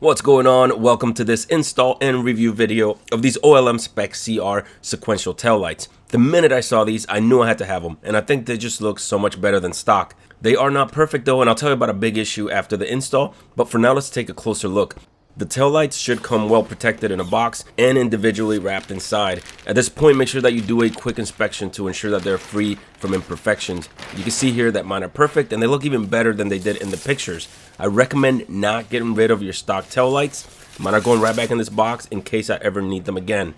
What's going on? Welcome to this install and review video of these OLM Spec CR sequential taillights. The minute I saw these, I knew I had to have them, and I think they just look so much better than stock. They are not perfect though, and I'll tell you about a big issue after the install, but for now let's take a closer look. The taillights should come well protected in a box and individually wrapped inside. At this point, make sure that you do a quick inspection to ensure that they're free from imperfections. You can see here that mine are perfect and they look even better than they did in the pictures. I recommend not getting rid of your stock taillights. Mine are going right back in this box in case I ever need them again.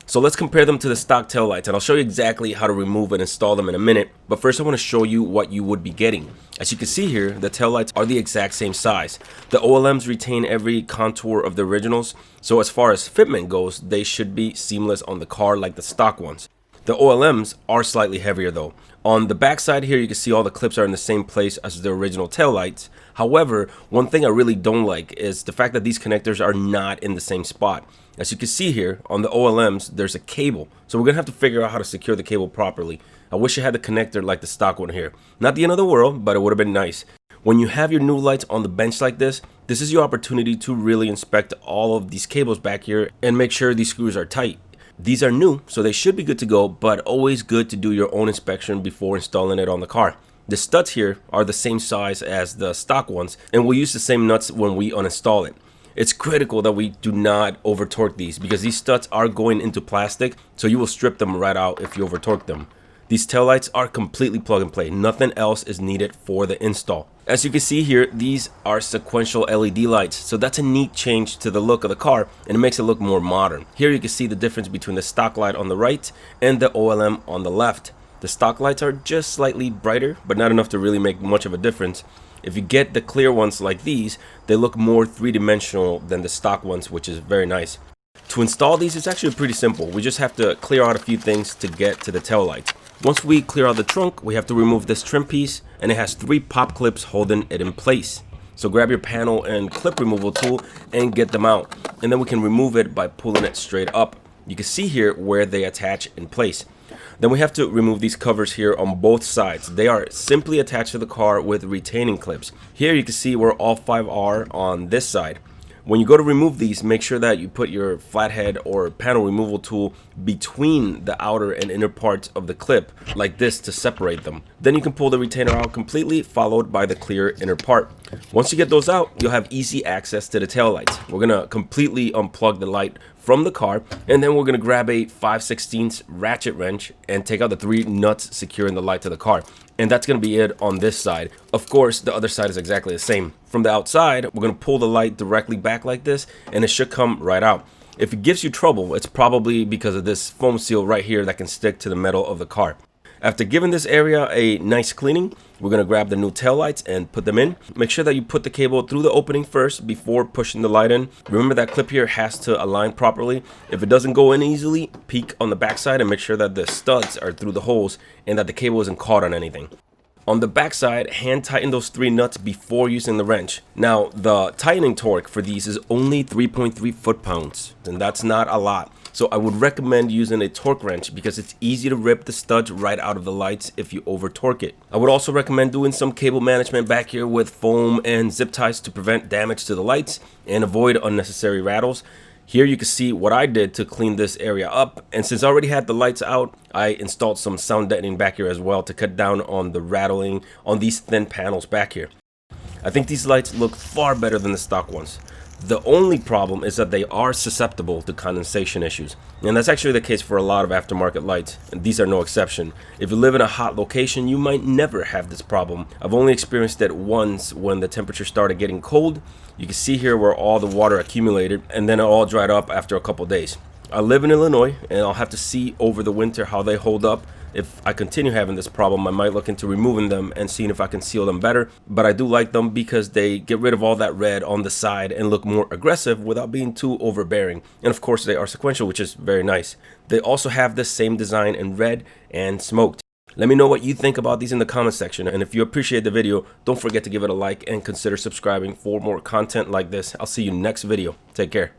So let's compare them to the stock taillights, and I'll show you exactly how to remove and install them in a minute. But first I want to show you what you would be getting. As you can see here, the taillights are the exact same size. The OLMs retain every contour of the originals, so as far as fitment goes, they should be seamless on the car like the stock ones. The OLMs are slightly heavier though. On the back side here, you can see all the clips are in the same place as the original taillights. However, one thing I really don't like is the fact that these connectors are not in the same spot. As you can see here, on the OLMs, there's a cable. So we're gonna have to figure out how to secure the cable properly. I wish I had the connector like the stock one here. Not the end of the world, but it would have been nice. When you have your new lights on the bench like this is your opportunity to really inspect all of these cables back here and make sure these screws are tight. These are new, so they should be good to go, but always good to do your own inspection before installing it on the car. The studs here are the same size as the stock ones, and we'll use the same nuts when we uninstall it. It's critical that we do not over torque these because these studs are going into plastic, so you will strip them right out if you over torque them. These taillights are completely plug and play. Nothing else is needed for the install. As you can see here, these are sequential LED lights, so that's a neat change to the look of the car and it makes it look more modern. Here you can see the difference between the stock light on the right and the OLM on the left. The stock lights are just slightly brighter, but not enough to really make much of a difference. If you get the clear ones like these, they look more three-dimensional than the stock ones, which is very nice. To install these, it's actually pretty simple. We just have to clear out a few things to get to the tail lights. Once we clear out the trunk, we have to remove this trim piece, and it has 3 pop clips holding it in place. So grab your panel and clip removal tool and get them out, and then we can remove it by pulling it straight up. You can see here where they attach in place. Then we have to remove these covers here on both sides. They are simply attached to the car with retaining clips. Here you can see where all 5 are on this side. When you go to remove these, make sure that you put your flathead or panel removal tool between the outer and inner parts of the clip like this to separate them. Then you can pull the retainer out completely, followed by the clear inner part. Once you get those out, you'll have easy access to the taillights. We're gonna completely unplug the light from the car, and then we're gonna grab a 5/16 ratchet wrench and take out the 3 nuts securing the light to the car. And that's gonna be it on this side. Of course, the other side is exactly the same. From the outside, we're gonna pull the light directly back like this, and it should come right out. If it gives you trouble, it's probably because of this foam seal right here that can stick to the metal of the car. After giving this area a nice cleaning, we're gonna grab the new taillights and put them in. Make sure that you put the cable through the opening first before pushing the light in. Remember that clip here has to align properly. If it doesn't go in easily, peek on the backside and make sure that the studs are through the holes and that the cable isn't caught on anything. On the backside, hand tighten those 3 nuts before using the wrench. Now, the tightening torque for these is only 3.3 foot-pounds, and that's not a lot. So I would recommend using a torque wrench because it's easy to rip the studs right out of the lights if you over torque it. I would also recommend doing some cable management back here with foam and zip ties to prevent damage to the lights and avoid unnecessary rattles. Here you can see what I did to clean this area up, and since I already had the lights out, I installed some sound deadening back here as well to cut down on the rattling on these thin panels back here. I think these lights look far better than the stock ones. The only problem is that they are susceptible to condensation issues, and that's actually the case for a lot of aftermarket lights, and these are no exception. If you live in a hot location, you might never have this problem. I've only experienced it once when the temperature started getting cold. You can see here where all the water accumulated, and then it all dried up after a couple days. I live in Illinois, and I'll have to see over the winter how they hold up. If I continue having this problem, I might look into removing them and seeing if I can seal them better. But I do like them because they get rid of all that red on the side and look more aggressive without being too overbearing. And of course, they are sequential, which is very nice. They also have the same design in red and smoked. Let me know what you think about these in the comment section. And if you appreciate the video, don't forget to give it a like and consider subscribing for more content like this. I'll see you next video. Take care.